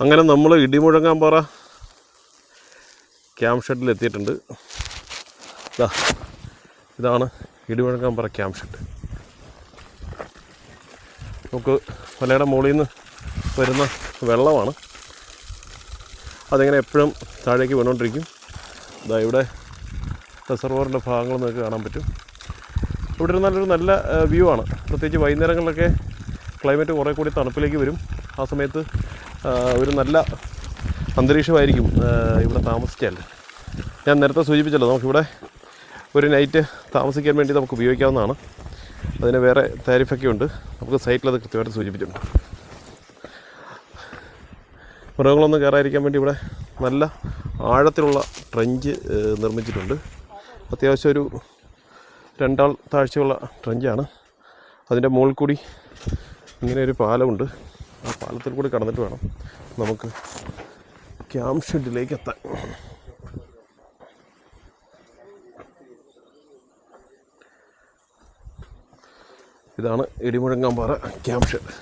അങ്ങനെ നമ്മൾ ഇടിമുഴങ്ങാമ്പാറ ക്യാമ്പ് ഷെഡിൽ എത്തിയിട്ടുണ്ട്. ഇതാണ് ഇടിമുഴങ്ങാമ്പാറ ക്യാമ്പ് ഷെഡ്. നമുക്ക് മലയുടെ മുകളിൽ നിന്ന് വരുന്ന വെള്ളമാണ്, അതിങ്ങനെ എപ്പോഴും താഴേക്ക് വീണുകൊണ്ടിരിക്കും. ഇവിടെ റിസർവോറിൻ്റെ ഭാഗങ്ങൾ നിങ്ങൾക്ക് കാണാൻ പറ്റും. ഇവിടെ ഒരു നല്ല വ്യൂ ആണ്. പ്രത്യേകിച്ച് വൈകുന്നേരങ്ങളിലൊക്കെ ക്ലൈമറ്റ് കുറേ കൂടി തണുപ്പിലേക്ക് വരും. ആ സമയത്ത് ഒരു നല്ല അന്തരീക്ഷമായിരിക്കും ഇവിടെ താമസിച്ചാൽ. ഞാൻ നേരത്തെ സൂചിപ്പിച്ചല്ലോ, നമുക്കിവിടെ ഒരു നൈറ്റ് താമസിക്കാൻ വേണ്ടി നമുക്ക് ഉപയോഗിക്കാവുന്നതാണ്. അതിന് വേറെ താരിഫൊക്കെ ഉണ്ട്. നമുക്ക് സൈറ്റിലത് കൃത്യമായിട്ട് സൂചിപ്പിച്ചിട്ടുണ്ട്. മൃഗങ്ങളൊന്നും കയറാതിരിക്കാൻ വേണ്ടി ഇവിടെ നല്ല ആഴത്തിലുള്ള ട്രെഞ്ച് നിർമ്മിച്ചിട്ടുണ്ട്. അത്യാവശ്യം ഒരു 2 ആൾ താഴ്ചയുള്ള ട്രെഞ്ചാണ്. അതിൻ്റെ മുകളിൽ കൂടി ഇങ്ങനെ ഒരു പാലമുണ്ട്. ആ പാലത്തിൽ കൂടി കടന്നിട്ട് വേണം നമുക്ക് ക്യാമ്പ് ഷെഡിലേക്ക് എത്താൻ. ഇതാണ് ഇടിമുഴങ്ങാമ്പാറ ക്യാമ്പ് ഷെഡ്.